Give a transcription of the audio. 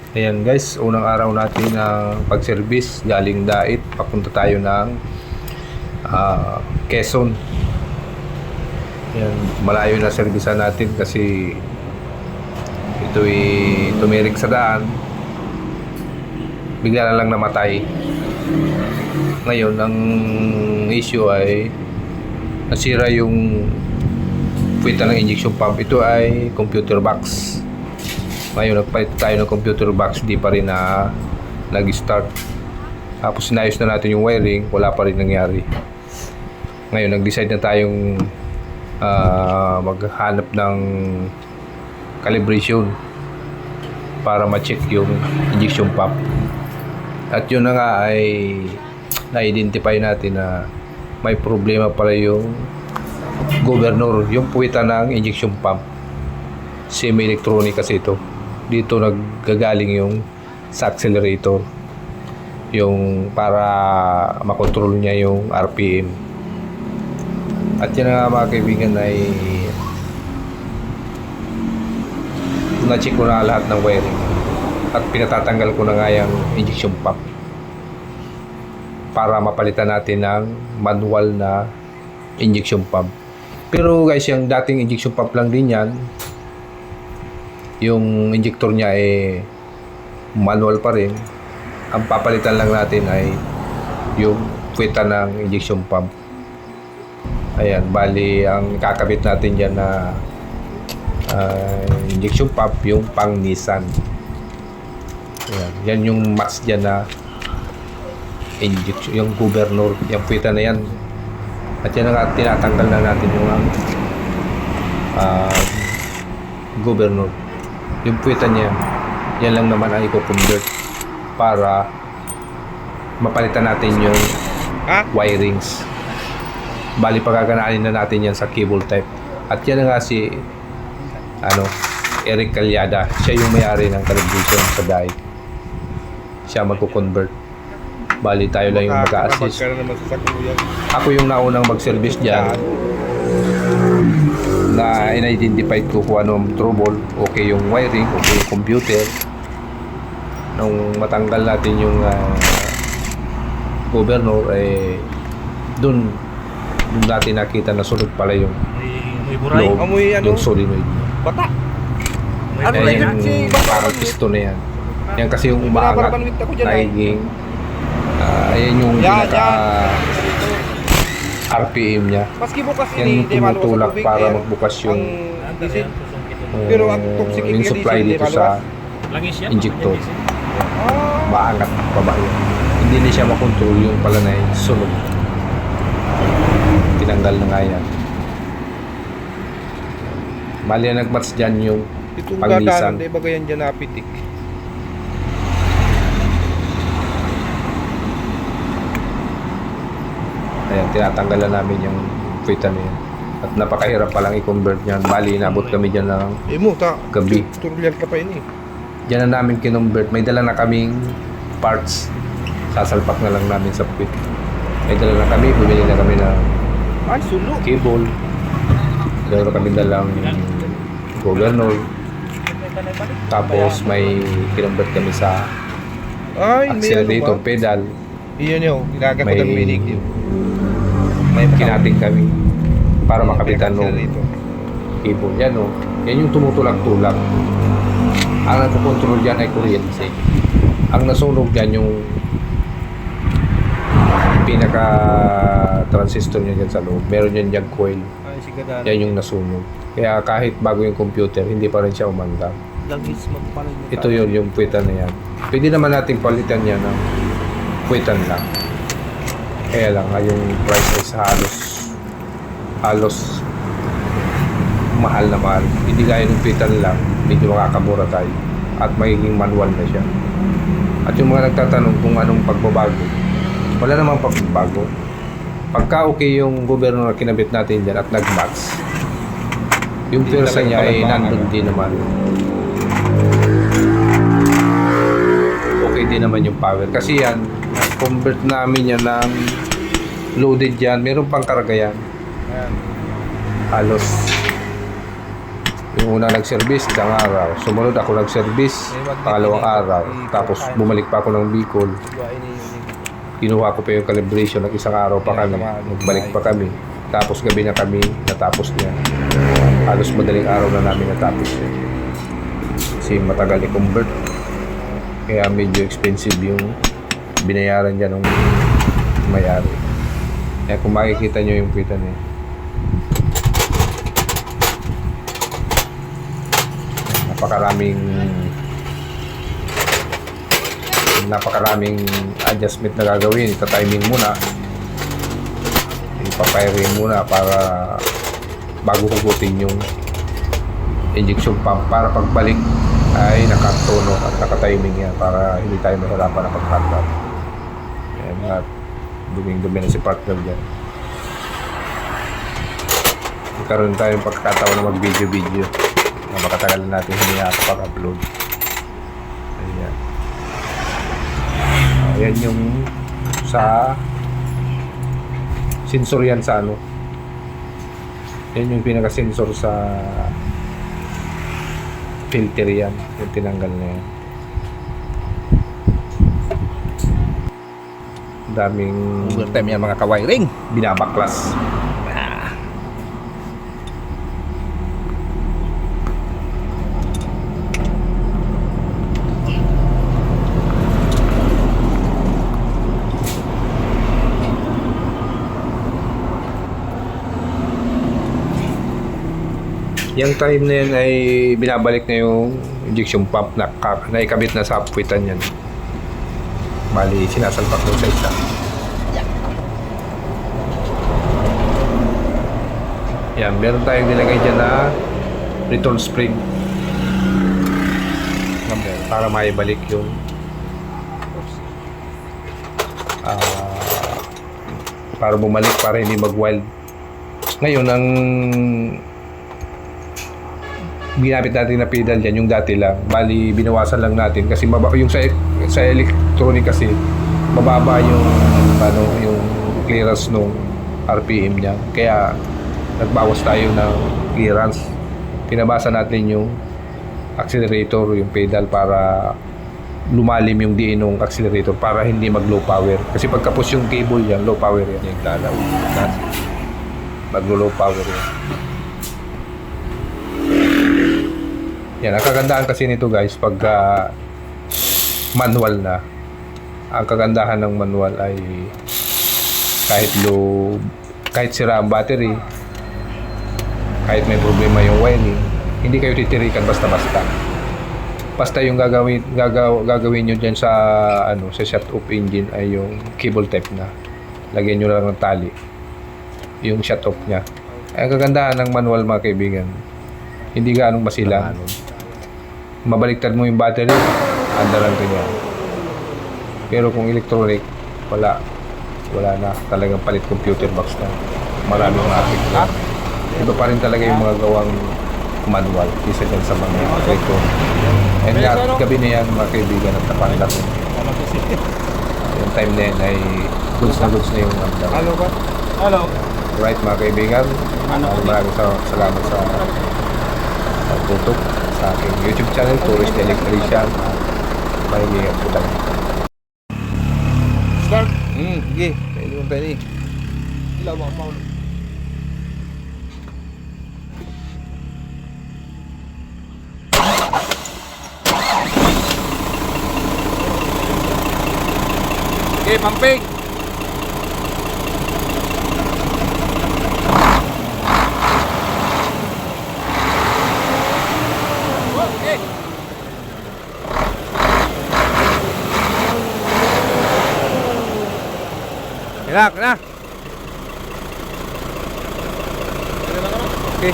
Ayan guys, unang araw natin ng pag-service galing Dait. Papunta tayo ng Quezon. Ayan, malayo na servisan natin kasi ito'y tumirik sa daan. Bigla na lang namatay. Ngayon, ang issue ay nasira yung puwita ng injection pump. Ito ay computer box. Ngayon, nagpalit tayo ng computer box, di pa rin nag-start. Tapos sinayos na natin yung wiring, wala pa rin nangyari. Ngayon, nag-decide na tayong maghanap ng calibration para ma-check yung injection pump. At yun na nga ay na-identify natin na may problema pala yung governor, yung puwita ng injection pump. Semi-electronic kasi ito. Dito naggagaling yung sa accelerator, yung para makontrol niya yung RPM. At yan nga mga kaibigan ay na-check ko na lahat ng wiring at pinatatanggal ko na nga yung injection pump para mapalitan natin ng manual na injection pump. Pero guys, yung dating injection pump lang din yan, yung injector niya ay manual pa rin. Ang papalitan lang natin ay yung puweta ng injection pump. Ayan, bali ang kakabit natin dyan na injection pump, yung pang Nissan. Ayan, yan yung match dyan na injection, yung governor, yung puweta na yan. At yan nga, tinatanggal na natin yung governor. Yung puweta niya, yan lang naman ang i-convert para mapalitan natin yung wirings. Bali, pagaganaanin na natin yan sa cable type. At yan nga si Eric Calyada. Siya yung may-ari ng calibration sa Dait. Siya magko-convert. Bali, tayo lang yung mag-a-assist. Ako yung naunang mag-service dyan na in-identify ko kung anong trouble. Okay yung wiring, okay yung computer. Nung matanggal natin yung governor, dun natin nakita na sunog pala yung loob, yung solenoid. Bata. Yung parang piston na yan. Yan kasi yung umaangat, nagiging ayan yung pinaka RPM niya. Maski bukas Yan yung tumutulak para magbukas yung pero ang toxic yung supply dito sa injector. Maangat baba yun. Hindi na siya makontrol yung pala na yung sunog. Tinanggal na nga yan. Mali na nagmatch dyan yung itong pang-Nissan. gatanan, ba ganyan dyan napitik? Ayan, tinatanggalan namin yung puwita na yan. At napakahirap palang i-convert yan. Bali, inabot kami dyan ng gabi. Turulian ka pa yun eh. Diyan na namin kinonvert. May dala na kaming parts. Sasalpak na lang namin sa puwit. May dala na kami. Bumili na kami ng cable. Meron kami dalang governor. Tapos may kinonvert kami sa accelerator pedal. Iyan yun. Ginagat ko ng minig yun. May kinating kami para makapitan ng cable. Yan o. Yan yung tumutulak-tulak. Ang nagpo-control dyan ay kuryente. Ang nasunog dyan yung pinaka-transistor niya dyan sa loob. Meron yan dyan coil. Yan yung nasunog. Kaya kahit bago yung computer, hindi pa rin siya umandar. Ito yun, yung puwitan na yan. Pwede naman natin palitan yan ng puwitan lang. Kaya lang, yung price is halos mahal na mahal. Hindi gaya ng puwitan lang, medyo makakamura tayo. At magiging manual na siya. At yung mga nagtatanong kung anong pagbabago, wala namang pagbabago. Pagka okay yung gobyerno na kinabit natin dyan at nag-max, yung pwersa niya ay nandun din naman. Okay din naman yung power. Kasi yan, convert namin yan ng loaded yan. Meron pang karga yan. Halos Yung una nag-service, isang araw. Sumunod ako nag-service, pangalawang araw. Tapos bumalik pa ako ng Bicol. Kinuha ko pa yung calibration ng isang araw pa kami. Nagbalik pa kami. Tapos gabi na kami natapos niya. Halos madaling araw na namin natapos niya. Kasi matagal i-convert. Kaya medyo expensive yung binayaran niya nung may-ari. Kaya kung makikita nyo yung kita niya. Napakaraming adjustment na gagawin. Ita-timing muna. Ipapiring muna para bago hugutin yung injection pump para pagbalik ay nakatono at nakatiming yan para hindi tayo mahirapan na pag-hot. Ayan nga, duming-dumi na si partner dyan. Magkaroon tayong pagkakataon na mag-video na makatagal natin hindi nakapag-upload. Ayan. Ayan yung sa sensor yan sa ano. Yan yung pinaka-sensor sa filter yan. Yung tinanggal na yan. Daming Overtime yan mga kawiring. binabaklas. Yung time na yan ay binabalik na yung injection pump na ikabit na sa puwitan yan. Bali, sinasalpak mo sa isa. Yan, meron tayong nilagay dyan na return spring. Para maibalik yung para bumalik, para hindi mag-wild. Ngayon, ang ginamit natin na pedal dyan, yung dati lang. Bali, binawasan lang natin kasi yung sa electronic kasi mababa yung yung clearance nung RPM niya. Kaya nagbawas tayo ng clearance. Pinabasa natin yung accelerator, yung pedal para lumalim yung diin ng accelerator para hindi mag low power. Kasi pagka-push yung cable yan, low power yan yung lalaw. Mag-low power yan. Yan, ang kagandahan kasi nito guys, pagka manual na, ang kagandahan ng manual ay kahit sira ang battery, kahit may problema yung wiring, hindi kayo titirikan basta-basta. Basta yung gagawin nyo dyan sa sa shut-off engine ay yung cable type na. Lagyan nyo lang ng tali. Yung shut-off nya. Ang kagandahan ng manual mga kaibigan, hindi gaanong masilang. Mabaliktad mo yung battery, andaran ka niya. Pero kung electronic, wala na. Talagang palit computer box na. Maraming maapektuhan. Iba pa rin talaga yung mga gawang manual kisa dyan sa mga electronic. And gabi na yan mga kaibigan at napandak. Yung time na yan ay goods na yung andar. Hello ba? Hello. Right mga kaibigan, maraming salamat sa tutok sa aking YouTube channel, Tourist Electrician. Mahihingat po tayo. Start. Sige. Pwede mo pwede. Ilaw mo, Paulo. Okay, pumping. Kena. Okay.